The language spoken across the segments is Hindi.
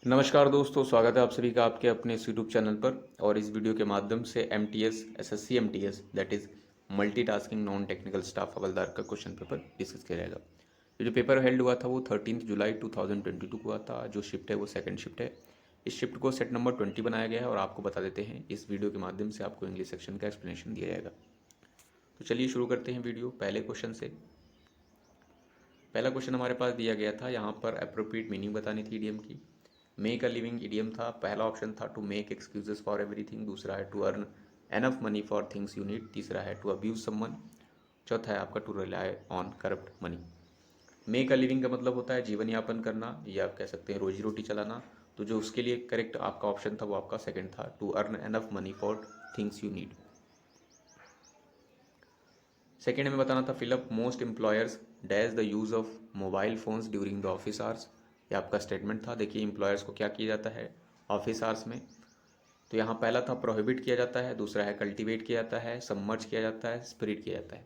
नमस्कार दोस्तों, स्वागत है आप सभी का आपके अपने इस यूट्यूब चैनल पर। और इस वीडियो के माध्यम से MTS SSC MTS that is multitasking non technical staff हवलदार का क्वेश्चन पेपर डिस्कस किया जाएगा। ये जो पेपर हेल्ड हुआ था वो 13 जुलाई 2022 को हुआ था। जो शिफ्ट है वो सेकंड शिफ्ट है। इस शिफ्ट को सेट नंबर 20 बनाया गया है और आपको बता देते हैं इस वीडियो के माध्यम से आपको इंग्लिश सेक्शन का एक्सप्लेनेशन दिया जाएगा। तो चलिए शुरू करते हैं वीडियो पहले क्वेश्चन से। पहला क्वेश्चन हमारे पास दिया गया था, यहाँ पर अप्रोप्रिएट मीनिंग बतानी थी इडियम की। मेक अ लिविंग इडियम था, पहला ऑप्शन था to make excuses for everything, दूसरा है to earn enough money for things you need, तीसरा है टू अब्यूज समवन, चौथा है आपका to rely on corrupt money. Make a living का मतलब होता है जीवन यापन करना या आप कह सकते हैं रोजी रोटी चलाना। तो जो उसके लिए करेक्ट आपका ऑप्शन था वो आपका सेकंड था, to earn enough money for things you need. Second में बताना था, fill up most employers dash the use of mobile phones during the office hours. ये आपका स्टेटमेंट था। देखिए एम्प्लॉयर्स को क्या किया जाता है ऑफिस आवर्स में। तो यहाँ पहला था प्रोहिबिट किया जाता है, दूसरा है कल्टीवेट किया जाता है, सबमर्ज किया जाता है, स्पिरिट किया जाता है।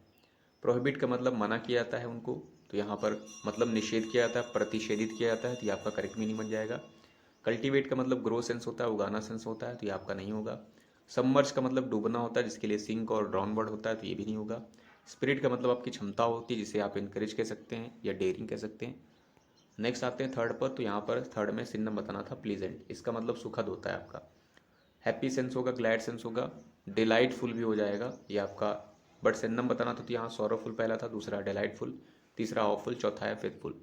प्रोहिबिट का मतलब मना किया जाता है उनको, तो यहाँ पर मतलब निषेध किया जाता है, प्रतिषेधित किया जाता है, तो ये आपका करेक्ट मीनिंग बन जाएगा। कल्टीवेट का मतलब ग्रो सेंस होता है, उगाना सेंस होता है, तो ये आपका नहीं होगा। सबमर्ज का मतलब डूबना होता है, जिसके लिए सिंक और ड्राउन वर्ड होता है, तो ये भी नहीं होगा। स्पिरिट का मतलब आपकी क्षमता होती है, जिसे आप इनकरेज कह सकते हैं या डेयरिंग कह सकते हैं। नेक्स्ट आते हैं थर्ड पर। तो यहाँ पर थर्ड में सिनोनिम बताना था प्लीजेंट, इसका मतलब सुखद होता है आपका। हैप्पी सेंस होगा, ग्लैड सेंस होगा, डिलाइटफुल भी हो जाएगा ये आपका। बट सिनोनिम बताना तो यहाँ सॉरोफुल पहला था, दूसरा डिलाइटफुल, तीसरा ऑफुल, चौथा है फेथफुल।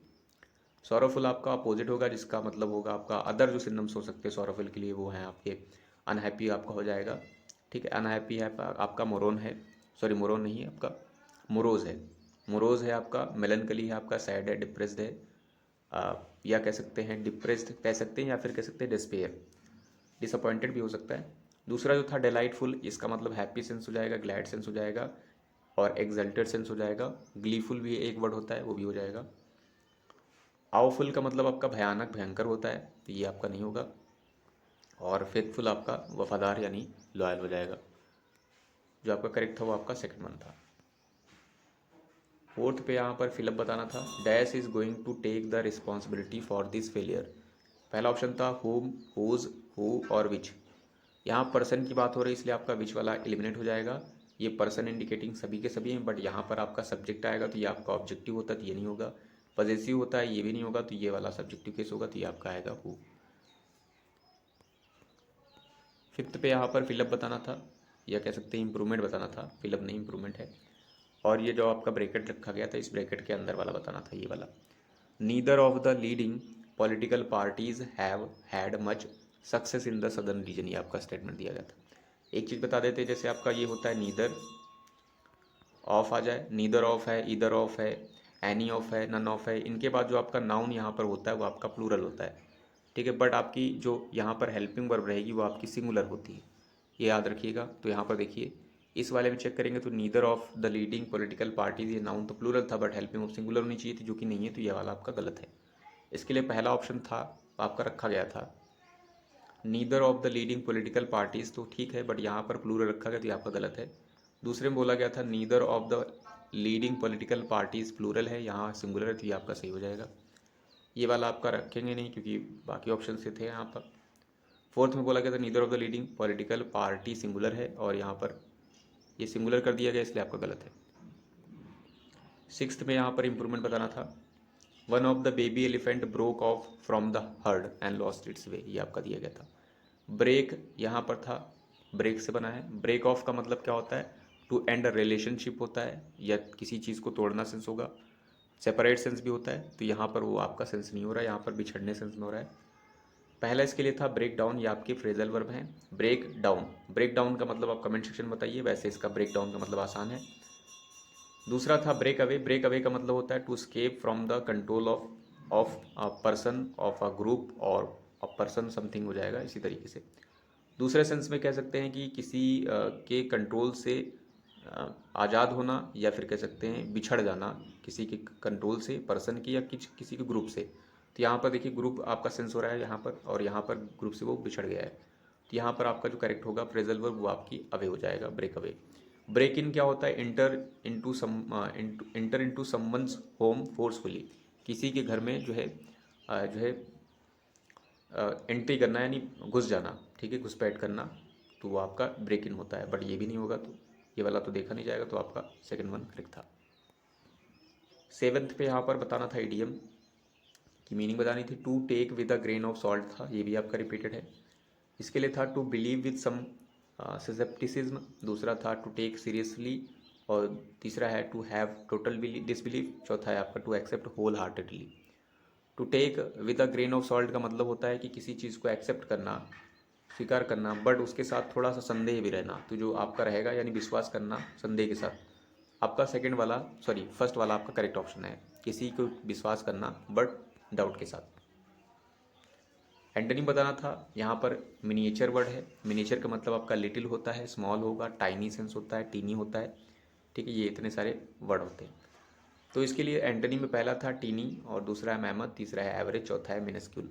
सॉरोफुल आपका अपोजिट होगा, जिसका मतलब होगा आपका अदर जो सिनोनिम्स हो सकते हैं सॉरोफुल के लिए वो हैं आपके अनहैप्पी आपका हो जाएगा। ठीक है, अनहैप्पी है आपका मोरोन है, सॉरी मोरोन नहीं है आपका मोरोज है। मोरोज है आपका, मेलनकली है आपका, सैड है, डिप्रेस्ड है, या कह सकते हैं डिप्रेस्ड कह सकते हैं, या फिर कह सकते हैं डिस्पेयर, डिसअपॉइंटेड भी हो सकता है। दूसरा जो था डिलाइटफुल, इसका मतलब हैप्पी सेंस हो जाएगा, ग्लैड सेंस हो जाएगा और एक्सल्टेड सेंस हो जाएगा। ग्लीफुल भी एक वर्ड होता है, वो भी हो जाएगा। आवफुल का मतलब आपका भयानक भयंकर होता है, तो ये आपका नहीं होगा। और फेथफुल आपका वफादार यानी लॉयल हो जाएगा। जो आपका करेक्ट था वो आपका सेकंड वन था। फोर्थ पे यहाँ पर फिलअप बताना था, dash is going to take the responsibility for this failure. पहला ऑप्शन था होम, हुज, हु और विच। यहाँ पर्सन की बात हो रही है, इसलिए आपका विच वाला एलिमिनेट हो जाएगा। ये पर्सन इंडिकेटिंग सभी के सभी हैं, बट यहाँ पर आपका सब्जेक्ट आएगा तो ये आपका ऑब्जेक्टिव होता है, तो ये नहीं होगा। पॉजेसिव होता है, ये भी नहीं होगा, तो ये वाला सब्जेक्टिव केस होगा, तो ये आपका आएगा हु। फिफ्थ पे यहाँ पर फिलअप बताना था, या कह सकते हैं इंप्रूवमेंट बताना था, फिलअप नहीं इंप्रूवमेंट है। और ये जो आपका ब्रैकेट रखा गया था, इस ब्रैकेट के अंदर वाला बताना था, ये वाला। Neither of the leading political parties have had much success in the southern reason, ये आपका स्टेटमेंट दिया गया था। एक चीज़ बता देते हैं, जैसे आपका ये होता है नीदर ऑफ आ जाए, नीदर ऑफ है, ईदर ऑफ है, एनी ऑफ है, नन ऑफ है, इनके बाद जो आपका नाउन यहाँ पर होता है वो आपका प्लूरल होता है। ठीक है, बट आपकी जो यहाँ पर हेल्पिंग वर्ब रहेगी वो आपकी सिंगुलर होती है, ये याद रखिएगा। तो यहाँ पर देखिए इस वाले में चेक करेंगे तो neither of the leading political parties, ये नाउन तो प्लूरल था बट हेल्पिंग वर्ब सिंगुलर होनी चाहिए थी, जो कि नहीं है, तो ये वाला आपका गलत है। इसके लिए पहला ऑप्शन था आपका रखा गया था neither of the leading political parties, तो ठीक है, बट यहाँ पर प्लूरल रखा गया तो ये आपका गलत है। दूसरे में बोला गया था neither of the leading political parties, plural है, यहाँ सिंगुलर है, तो ये आपका सही हो जाएगा। ये वाला आपका रखेंगे नहीं क्योंकि बाकी ऑप्शन से थे यहाँ पर। फोर्थ में बोला गया था neither of the leading political party, singular है और यहाँ पर ये सिंगुलर कर दिया गया, इसलिए आपका गलत है। सिक्स्थ में यहाँ पर इंप्रूवमेंट बताना था, one of the baby elephant broke off from the herd and lost its way, ये आपका दिया गया था। ब्रेक यहाँ पर था, ब्रेक से बना है। ब्रेक ऑफ का मतलब क्या होता है, टू एंड अ रिलेशनशिप होता है या किसी चीज़ को तोड़ना सेंस होगा। सेपरेट सेंस भी होता है, तो यहाँ पर वो आपका सेंस नहीं हो रहा है, यहाँ पर बिछड़ने सेंस में हो रहा है। पहला इसके लिए था ब्रेक डाउन, ये आपके फ्रेजल वर्ब हैं। ब्रेक डाउन, ब्रेक डाउन का मतलब आप कमेंट सेक्शन में बताइए, वैसे इसका ब्रेक डाउन का मतलब आसान है। दूसरा था ब्रेक अवे, ब्रेक अवे का मतलब होता है to escape from the control of a person, of a group और अ पर्सन समथिंग हो जाएगा इसी तरीके से। दूसरे सेंस में कह सकते हैं कि किसी के कंट्रोल से आज़ाद होना, या फिर कह सकते हैं बिछड़ जाना किसी के कंट्रोल से, पर्सन की या किसी के ग्रुप से। तो यहाँ पर देखिए ग्रुप आपका सेंस हो रहा है यहाँ पर, और यहाँ पर ग्रुप से वो बिछड़ गया है, तो यहाँ पर आपका जो करेक्ट होगा फ्रेजल वर्ब वो आपकी अवे हो जाएगा, ब्रेक अवे। ब्रेक इन क्या होता है, inter into someone's home forcefully, किसी के घर में जो है एंट्री करना यानी घुस जाना, ठीक है, घुसपैठ करना, तो वो आपका ब्रेक इन होता है। बट ये भी नहीं होगा, तो ये वाला तो देखा नहीं जाएगा, तो आपका सेकंड वन करेक्ट था। सेवन्थ पे यहाँ पर बताना था इडियम की मीनिंग बतानी थी। To take with a grain of salt था, ये भी आपका रिपीटेड है। इसके लिए था to believe with some scepticism, दूसरा था टू टेक सीरियसली, और तीसरा है टू हैव टोटल डिसबिलीव, चौथा है आपका to accept wholeheartedly. To take with a grain of salt का मतलब होता है कि किसी चीज़ को एक्सेप्ट करना, स्वीकार करना, बट उसके साथ थोड़ा सा संदेह भी रहना, तो जो आपका रहेगा यानी विश्वास करना संदेह के साथ, आपका सेकंड वाला सॉरी फर्स्ट वाला आपका करेक्ट ऑप्शन है, किसी को विश्वास करना बट डाउट के साथ। एंटोनिम बताना था, यहाँ पर मिनिएचर वर्ड है। मिनिएचर का मतलब आपका लिटिल होता है, स्मॉल होगा, टाइनी सेंस होता है, टीनी होता है, ठीक है, ये इतने सारे वर्ड होते हैं। तो इसके लिए एंटोनिम में पहला था टीनी, और दूसरा है मैमथ, तीसरा है एवरेज, चौथा है मिनिस्क्यूल।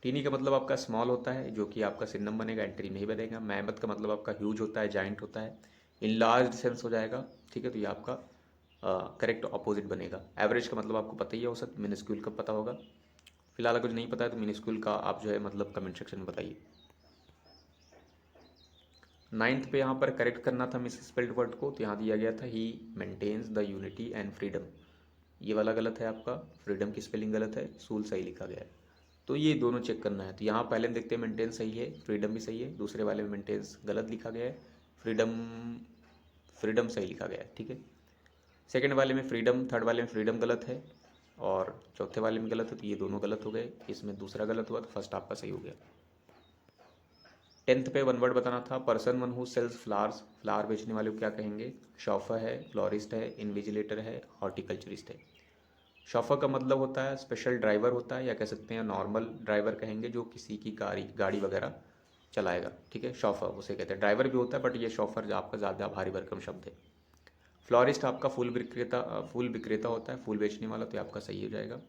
टीनी का मतलब आपका स्मॉल होता है, जो कि आपका सिनोनिम बनेगा, एंटोनिम नहीं बनेगा। मैमथ का मतलब आपका ह्यूज होता है, जाइंट होता है, इन लार्ज सेंस हो जाएगा, ठीक है, तो ये आपका करेक्ट ऑपोजिट बनेगा। एवरेज का मतलब आपको पता ही है, औसत। मिनिस्क्यूल का पता होगा। फिलहाल कुछ नहीं पता है तो मिनिस्क्यूल का आप जो है मतलब कमेंट सेक्शन में बताइए। नाइन्थ पे यहाँ पर करेक्ट करना था मिस स्पेल्ड वर्ड को, तो यहाँ दिया गया था he maintains the unity and freedom, ये वाला गलत है आपका, फ्रीडम की स्पेलिंग गलत है, सूल सही लिखा गया है, तो ये दोनों चेक करना है। तो यहाँ पहले में देखते हैं मेंटेन सही है, फ्रीडम भी सही है, दूसरे वाले में मेंटेन्स गलत लिखा गया है, फ्रीडम फ्रीडम सही लिखा गया है, ठीक है। सेकंड वाले में फ्रीडम, थर्ड वाले में फ्रीडम गलत है, और चौथे वाले में गलत है, तो ये दोनों गलत हो गए। इसमें दूसरा गलत हुआ तो फर्स्ट आपका सही हो गया। टेंथ पे वन वर्ड बताना था, person one who sells flowers, flower बेचने वाले को क्या कहेंगे? शॉफर है, फ्लोरिस्ट है, इन्विजिलेटर है, हॉर्टिकल्चरिस्ट है। शॉफर का मतलब होता है स्पेशल ड्राइवर होता है, या कह सकते हैं नॉर्मल ड्राइवर कहेंगे, जो किसी की गाड़ी वगैरह चलाएगा, ठीक है, शॉफर उसे कहते हैं। ड्राइवर भी होता है बट ये शॉफर जो आपका ज़्यादा भारी भरकम शब्द है। फ्लोरिस्ट आपका फूल विक्रेता होता है, फूल बेचने वाला, तो ये आपका सही हो जाएगा,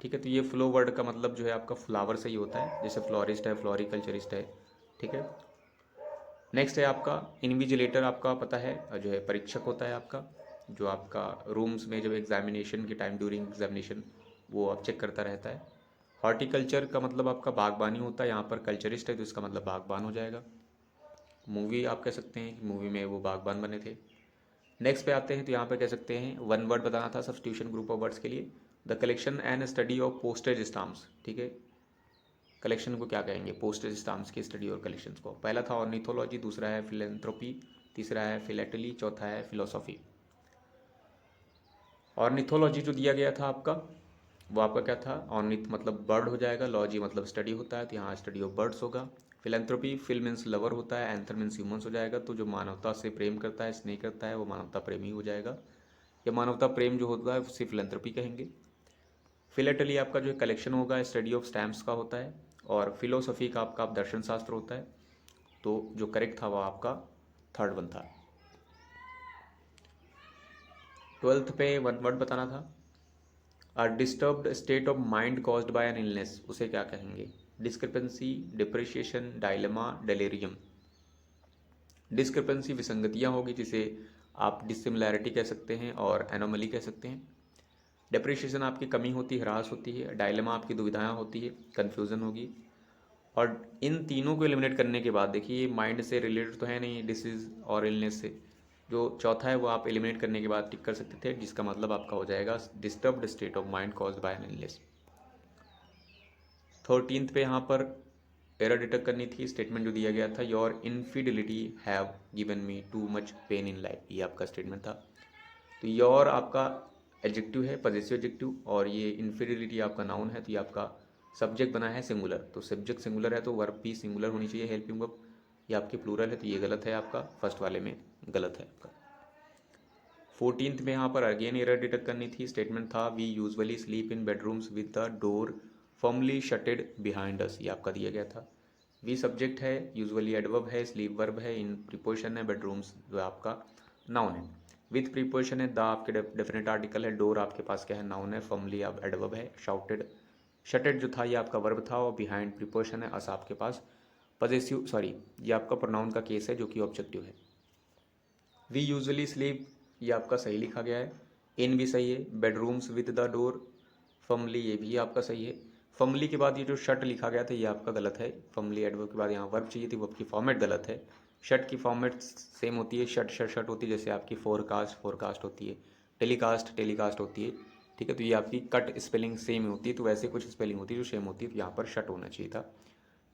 ठीक है। तो ये फ्लो वर्ड का मतलब जो है आपका फ्लावर से ही होता है, जैसे फ्लोरिस्ट है, फ्लोरिकल्चरिस्ट है, ठीक है। नेक्स्ट है आपका इन्विजिलेटर, आपका पता है जो है परीक्षक होता है आपका, जो आपका रूम्स में जब एग्जामिनेशन के टाइम ड्यूरिंग एग्जामिनेशन वो आप चेक करता रहता है। हॉर्टिकल्चर का मतलब आपका बागबानी होता है, यहाँ पर कल्चरिस्ट है तो इसका मतलब बागबान हो जाएगा। मूवी आप कह सकते हैं कि मूवी में वो बागबान बने थे। नेक्स्ट पे आते हैं, तो यहाँ पे कह सकते हैं वन वर्ड बताना था सब्स्टिट्यूशन ग्रुप ऑफ वर्ड्स के लिए, the collection and study of postage stamps, ठीक है। कलेक्शन को क्या कहेंगे? पोस्टेज स्टाम्प्स की स्टडी और कलेक्शंस को। पहला था ऑर्निथोलॉजी, दूसरा है फिलेंथ्रोपी, तीसरा है फिलेटली, चौथा है फिलोसॉफी। ऑर्निथोलॉजी जो दिया गया था आपका, वो आपका क्या था? ऑर्निथ मतलब बर्ड हो जाएगा, लॉजी मतलब स्टडी होता है, तो यहाँ स्टडी ऑफ बर्ड्स होगा। फिलेंथ्रोपी, फिल मीन्स लवर होता है, एंथर मीन्स ह्यूमन्स हो जाएगा, तो जो मानवता से प्रेम करता है, स्नेह करता है, वो मानवता प्रेमी हो जाएगा। या मानवता प्रेम जो होता है उसे फिलेंथ्रोपी कहेंगे। फिलेटली आपका जो कलेक्शन होगा स्टडी ऑफ स्टैम्प्स का होता है, और फिलोसफी का आपका दर्शन शास्त्र होता है। तो जो करेक्ट था वो आपका थर्ड वन था। ट्वेल्थ पे वन वर्ड बताना था, a disturbed state of mind caused by an illness, उसे क्या कहेंगे? Discrepancy, depreciation, dilemma, delirium. Discrepancy विसंगतियाँ होगी, जिसे आप डिसिमिलैरिटी कह सकते हैं और एनोमली कह सकते हैं। डिप्रिशिएशन आपकी कमी होती है, ह्रास होती है। डायलेमा आपकी दुविधाएँ होती है, कन्फ्यूज़न होगी। और इन तीनों को एलिमिनेट करने के बाद देखिए, ये माइंड से रिलेटेड तो है नहीं डिसीज़ और इलनेस से, जो चौथा है वो आप एलिमिनेट करने के बाद टिक कर सकते थे, जिसका मतलब आपका हो जाएगा disturbed state of mind caused by an illness. 13th पे यहाँ पर एरर डिटेक्ट करनी थी, स्टेटमेंट जो दिया गया था, your infidelity have given me too much pain in life, ये आपका स्टेटमेंट था। तो योर आपका एडजेक्टिव है, पजेसिव एडजेक्टिव, और ये इनफिडिलिटी आपका नाउन है, तो ये आपका सब्जेक्ट बना है सिंगुलर, तो सब्जेक्ट सिंगुलर है तो वर्ब भी सिंगुलर होनी चाहिए, हेल्पिंग वर्ब। ये आपकी प्लूरल है, तो ये गलत है आपका, फर्स्ट वाले में गलत है आपका। 14th में यहाँ पर अगेन एरर डिटेक्ट करनी थी, स्टेटमेंट था we usually sleep in bedrooms with the door firmly shutted behind us, ये आपका दिया गया था। वी सब्जेक्ट है, यूजुअली एडवर्ब है, स्लीप वर्ब है, इन प्रीपोजिशन है, बेडरूम्स जो आपका नाउन है। विथ प्रीपोजिशन है, द आपके डेफिनेट आर्टिकल है, डोर आपके पास क्या है? नाउन है, फर्मली आप एडवर्ब है, शाउटेड शटेड जो था ये आपका वर्ब था, और बिहाइंड प्रीपोजिशन है, अस आपके पास पजेसिव सॉरी ये आपका प्रोनाउन का केस है जो कि ऑब्जेक्टिव है। वी यूजुअली स्लीप ये आपका सही लिखा गया है, इन भी सही है, bedrooms with the door firmly ये भी आपका सही है। फर्मली के बाद ये जो शट लिखा गया था ये आपका गलत है। फर्मली एडवर्ब के बाद यहाँ वर्ब चाहिए थी, वर्ब की फॉर्मेट गलत है। शट की फॉर्मेट सेम होती है, शट शट शट होती है, जैसे आपकी फोरकास्ट फोरकास्ट होती है, टेलीकास्ट टेलीकास्ट होती है। ठीक है, तो ये आपकी कट स्पेलिंग सेम होती है, तो वैसे कुछ स्पेलिंग होती है जो सेम होती है, तो यहाँ पर शट होना चाहिए था।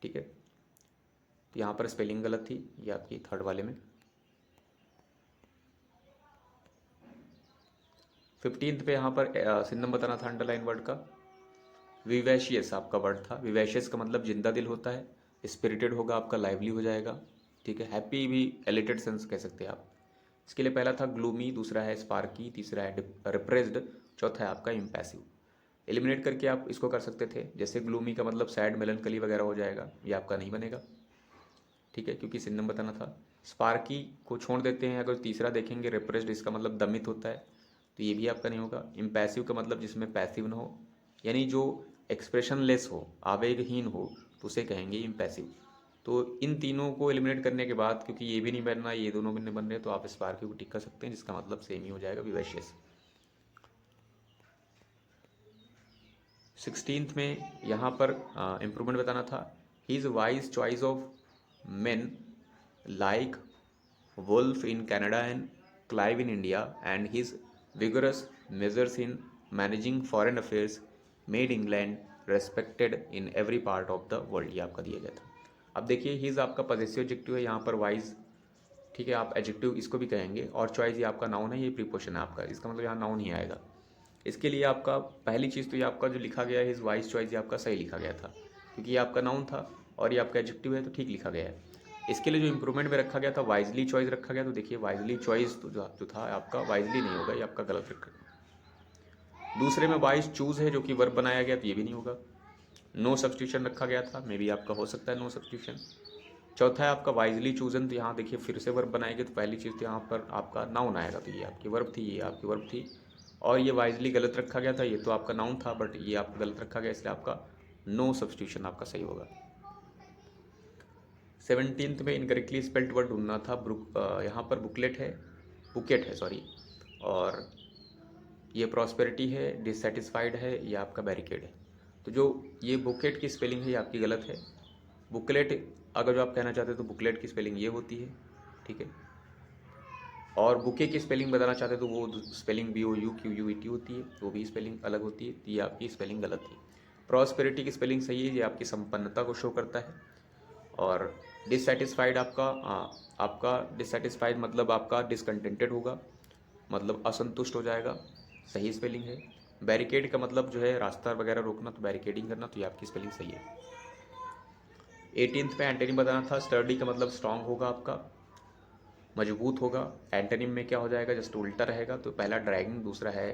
ठीक है, तो यहाँ पर स्पेलिंग गलत थी ये आपकी थर्ड वाले में। 15th पे यहाँ पर सिंदम बताना था अंडरलाइन वर्ड का। विवैशियस आपका वर्ड था। विवैशियस का मतलब जिंदा दिल होता है, स्पिरिटेड होगा आपका, लाइवली हो जाएगा। ठीक है, हैप्पी भी एलिटेड सेंस कह सकते हैं आप। इसके लिए पहला था ग्लूमी, दूसरा है स्पार्की, तीसरा है रिप्रेस्ड, चौथा है आपका इम्पैसिव। एलिमिनेट करके आप इसको कर सकते थे, जैसे ग्लूमी का मतलब सैड मेलनकली वगैरह हो जाएगा, ये आपका नहीं बनेगा। ठीक है, क्योंकि सिंदम बताना था। स्पार्की को छोड़ देते हैं, अगर तीसरा देखेंगे रिप्रेस्ड, इसका मतलब दमित होता है, तो ये भी आपका नहीं होगा। इम्पैसिव का मतलब जिसमें पैसिव ना हो, यानी जो एक्सप्रेशन लेस हो, आवेगहीन हो, तो उसे कहेंगे इम्पैसिव। तो इन तीनों को एलिमिनेट करने के बाद, क्योंकि ये भी नहीं बनना ये दोनों भी नहीं बन रहे, तो आप स्पार्की को टिक कर सकते हैं, जिसका मतलब सेम ही हो जाएगा, विवैशियस। 16th में यहाँ पर इम्प्रूवमेंट बताना था। He is wise choice of men like Wolfe in Canada and Clive in India and his vigorous measures in managing foreign affairs made England respected in every part of the world, ये आपका दिया गया था। अब देखिए, हिज आपका पॉजेसिव एडजेक्टिव है, यहाँ पर वाइज। ठीक है, आप एडजेक्टिव इसको भी कहेंगे, और चॉइस ये आपका नाउन है, ये प्रीपोजिशन है आपका, इसका मतलब यहाँ नाउन ही आएगा। इसके लिए आपका पहली चीज़ तो ये आपका जो लिखा गया है हिज वाइज चॉइस, ये आपका सही लिखा गया था, क्योंकि ये आपका नाउन था और ये आपका एडजेक्टिव है, तो ठीक लिखा गया है। इसके लिए जो इंप्रूवमेंट में रखा गया था वाइजली चॉइस रखा गया, तो देखिए वाइजली चॉइस तो जो था आपका वाइजली नहीं होगा, ये आपका गलत रखा। दूसरे में वाइज चूज है जो कि वर्ब बनाया गया, तो ये भी नहीं होगा। नो सब्सटीट्यूशन रखा गया था, मे बी आपका हो सकता है नो सब्सटीट्यूशन। चौथा है आपका वाइजली चूजन, तो यहाँ देखिए फिर से वर्ब बनाएंगे, तो पहली चीज़ तो यहाँ पर आपका नाउन आएगा, तो ये आपकी वर्ब थी, ये आपकी वर्ब थी। और ये वाइजली गलत रखा गया था, ये तो आपका नाउन था, बट ये आपका गलत रखा गया, इसलिए आपका नो सब्सटीट्यूशन आपका सही होगा। 17th में इनकरेक्टली स्पेल्ड वर्ड ढूंढना था। यहाँ पर बुकलेट है, बुकेट है सॉरी, और ये प्रॉस्पेरिटी है, डिससेटिस्फाइड है, ये आपका बैरिकेड है। तो जो ये बुकेट की स्पेलिंग है ये आपकी गलत है। बुकलेट अगर जो आप कहना चाहते हो तो बुकलेट की स्पेलिंग ये होती है। ठीक है, और बुके की स्पेलिंग बताना चाहते हो तो वो स्पेलिंग BOUQUET होती है, वो भी स्पेलिंग अलग होती है, तो ये आपकी स्पेलिंग गलत है। प्रॉस्पेरिटी की स्पेलिंग सही है, ये आपकी संपन्नता को शो करता है। और डिससेटिस्फाइड आपका डिससेटिस्फाइड मतलब आपका डिसकंटेंटेड होगा, मतलब असंतुष्ट हो जाएगा, सही स्पेलिंग है। बैरिकेड का मतलब जो है रास्ता वगैरह रोकना, तो बैरिकेडिंग करना, तो ये आपकी स्पेलिंग सही है। 18th पे एंटोनिम बताना था। स्टर्डी का मतलब स्ट्रांग होगा आपका, मजबूत होगा। एंटोनिम में क्या हो जाएगा, जस्ट उल्टा रहेगा, तो पहला ड्रैगिंग, दूसरा है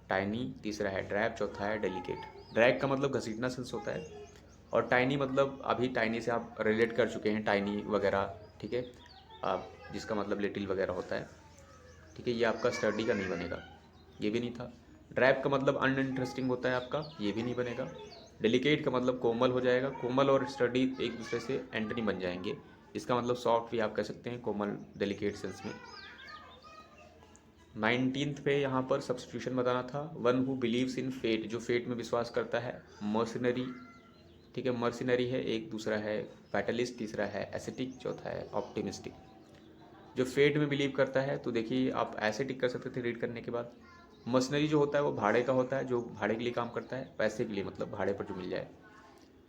टाइनी, तीसरा है ड्रैप, चौथा है डेलिकेट। ड्रैग का मतलब घसीटना सेंस होता है, और टाइनी मतलब अभी टाइनी से आप रिलेट कर चुके हैं, टाइनी वगैरह। ठीक है, आप जिसका मतलब लिटिल वगैरह होता है। ठीक है, ये आपका स्टडी का नहीं बनेगा, ये भी नहीं था। ड्रैप का मतलब अनइंटरेस्टिंग होता है आपका, ये भी नहीं बनेगा। डेलिकेट का मतलब कोमल हो जाएगा, कोमल और स्टडी एक दूसरे से एंटनी बन जाएंगे, इसका मतलब सॉफ्ट भी आप कह सकते हैं, कोमल डेलिकेट सेंस में। 19th पे यहाँ पर सब्स्टिट्यूशन बताना था। One who believes in fate, जो फेट में विश्वास करता है। मर्सिनरी, ठीक है, मर्सिनरी है एक, दूसरा है फैटलिस्ट, तीसरा है एसेटिक, चौथा है ऑप्टिमिस्टिक। जो फेट में बिलीव करता है, तो देखिए आप ऐसे टिक कर सकते थे रीड करने के बाद। मर्सनरी जो होता है वो भाड़े का होता है, जो भाड़े के लिए काम करता है, पैसे के लिए, मतलब भाड़े पर जो मिल जाए।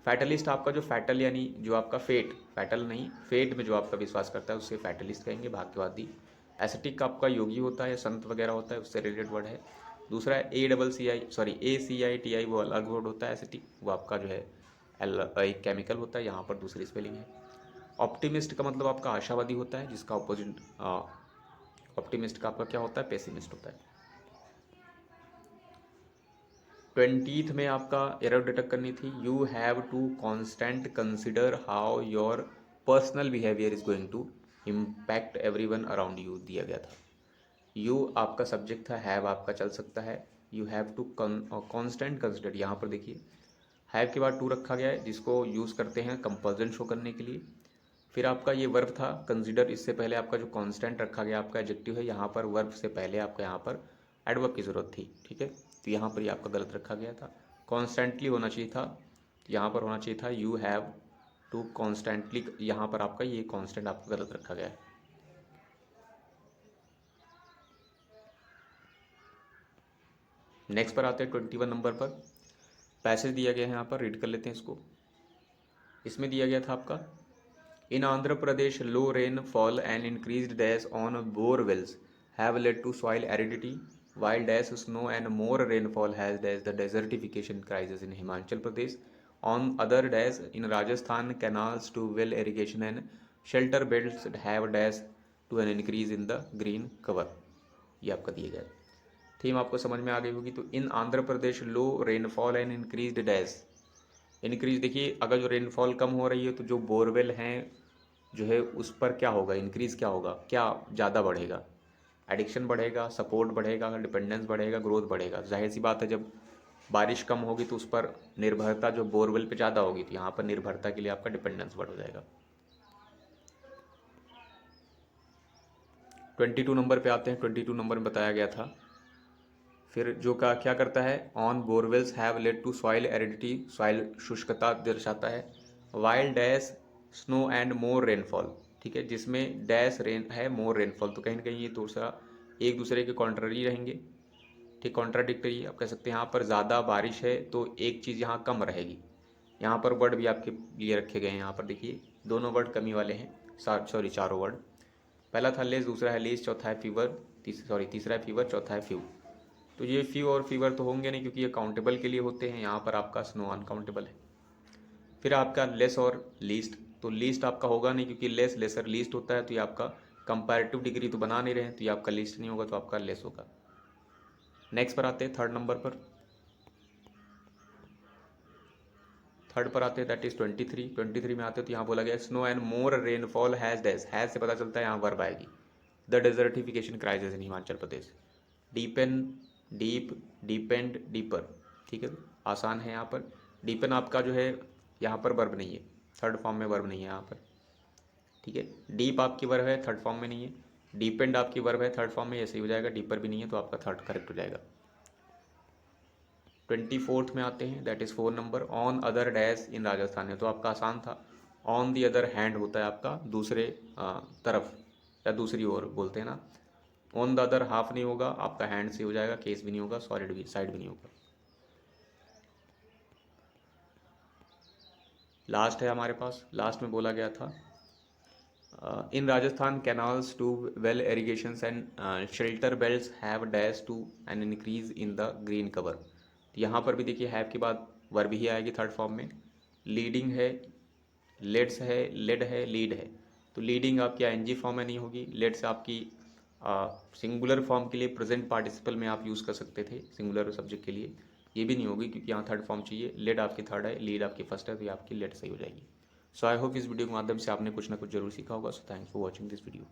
फैटलिस्ट आपका जो फैटल यानी जो आपका फेट, फैटल नहीं, फेट में जो आपका विश्वास करता है उसे फैटलिस्ट कहेंगे, भाग्यवादी। एसेटिक आपका योगी होता है या संत वगैरह होता है, उससे रिलेटेड वर्ड है। दूसरा है ACCI, वो अलग वर्ड होता है। एसेटिक वो आपका जो है एक केमिकल होता है, यहाँ पर दूसरी स्पेलिंग है। ऑप्टिमिस्ट का मतलब आपका आशावादी होता है, जिसका ऑपोजिट ऑप्टिमिस्ट का आपका क्या होता है, पेसिमिस्ट होता है। 20th में आपका एरर डिटेक्ट करनी थी। You have to constant consider how your personal behaviour is going to impact everyone around you, दिया गया था। यू आपका सब्जेक्ट था, हैव आपका चल सकता है। You have to constant consider, यहाँ पर देखिए हैव के बाद टू रखा गया है, जिसको यूज़ करते हैं कंपल्जन शो करने के लिए। फिर आपका ये वर्ब था कंसिडर, इससे पहले आपका जो कांस्टेंट रखा गया आपका एडजेक्टिव है, यहाँ पर वर्ब से पहले आपका यहाँ पर एडवर्ब की ज़रूरत थी। ठीक है, तो यहाँ पर ये आपका गलत रखा गया था। कॉन्स्टेंटली होना चाहिए था, यहाँ पर होना चाहिए था यू हैव टू कॉन्स्टेंटली, यहाँ पर आपका ये कॉन्स्टेंट आपका गलत रखा गया है। नेक्स्ट पर आते हैं 21 नंबर पर। पैसेज दिया गया है यहाँ पर, रीड कर लेते हैं इसको। इसमें दिया गया था आपका, in Andhra Pradesh low rainfall and increased dash on borewells have led to soil aridity while dash snow and more rainfall has dash the desertification crisis in Himachal Pradesh. On other dash in Rajasthan canals to well irrigation and shelter belts have dash to an increase in the green cover. ये आपका दिया गया थीम आपको समझ में आ गई होगी। तो in Andhra Pradesh low rainfall and increased dash, increase देखिए अगर जो रेनफॉल कम हो रही है तो जो बोरवेल हैं जो है उस पर क्या होगा, इंक्रीज क्या होगा, क्या ज़्यादा बढ़ेगा, एडिक्शन बढ़ेगा, सपोर्ट बढ़ेगा, डिपेंडेंस बढ़ेगा, ग्रोथ बढ़ेगा। जाहिर सी बात है जब बारिश कम होगी तो उस पर निर्भरता जो बोरवेल पे ज़्यादा होगी तो यहाँ पर निर्भरता के लिए आपका डिपेंडेंस बढ़ जाएगा। 22 नंबर पे आते हैं। 22 नंबर में बताया गया था फिर जो का क्या करता है, on borewells have led to soil aridity, soil शुष्कता दर्शाता है, while dash snow and more rainfall, ठीक है, जिसमें डैश रेन है मोर रेनफॉल, तो कहीं ना कहीं ये दूसरा एक दूसरे के कॉन्ट्ररी रहेंगे, ठीक, कॉन्ट्राडिक्टरी आप कह सकते हैं। यहाँ पर ज़्यादा बारिश है तो एक चीज़ यहाँ कम रहेगी। यहाँ पर वर्ड भी आपके लिए रखे गए हैं, यहाँ पर देखिए दोनों वर्ड कमी वाले हैं, चारों वर्ड। पहला था लेस, दूसरा है लेस, चौथा है फीवर, तीसरा है फीवर, चौथा है फ्यू। तो ये फ्यू और फीवर तो होंगे नहीं क्योंकि ये काउंटेबल के लिए होते हैं, यहाँ पर आपका स्नो अनकाउंटेबल है। फिर आपका लेस और लीस्ट, तो लीस्ट आपका होगा नहीं क्योंकि लेस लेसर लीस्ट होता है, तो ये आपका कंपैरेटिव डिग्री तो बना नहीं रहे हैं, तो ये आपका लीस्ट नहीं होगा, तो आपका लेस होगा। नेक्स्ट पर आते हैं थर्ड नंबर पर। थर्ड पर आते हैं दैट इज 23 में आते हैं तो यहाँ बोला गया snow and more rainfall has dash, has से पता चलता है यहाँ वर्ब आएगी, the desertification crisis in Himachal Pradesh. Deepen, deep, depend, deeper, ठीक है, आसान है यहाँ पर। डीपेन आपका जो है यहाँ पर वर्ब नहीं है, थर्ड फॉर्म में वर्ब नहीं है यहाँ पर, ठीक है। डीप आपकी वर्ब है, थर्ड फॉर्म में नहीं है। डीपेंड आपकी वर्ब है, थर्ड फॉर्म में, ऐसे ही हो जाएगा। डीपर भी नहीं है तो आपका थर्ड करेक्ट हो जाएगा। 24 में आते हैं that is 4 number, on other dash in Rajasthan है, तो आपका आसान था। ऑन दी अदर हैंड होता है आपका दूसरे तरफ या दूसरी ओर बोलते हैं ना। ऑन द अदर हाफ नहीं होगा, आपका हैंड से हो जाएगा, केस भी नहीं होगा, सॉलिड भी साइड भी नहीं होगा। लास्ट है हमारे पास, लास्ट में बोला गया था in Rajasthan canals to well irrigation and shelter belts have dash to an increase in the green cover. यहाँ पर भी देखिए हैव के बाद वर्ब ही आएगी थर्ड फॉर्म में। लीडिंग है, लेट्स है, लेड है, लीड है, तो लीडिंग आपकी आईएनजी फॉर्म में नहीं होगी। लेट्स आपकी सिंगुलर फॉर्म के लिए प्रेजेंट पार्टिसिपल में आप यूज़ कर सकते थे सिंगुलर सब्जेक्ट के लिए, ये भी नहीं होगी क्योंकि यहाँ थर्ड फॉर्म चाहिए। लेड आपकी थर्ड है, लीड आपकी फर्स्ट है, तो ये आपकी लेड सही हो जाएगी। सो आई होप इस वीडियो के माध्यम से आपने कुछ ना कुछ जरूर सीखा होगा। So thanks for watching this video.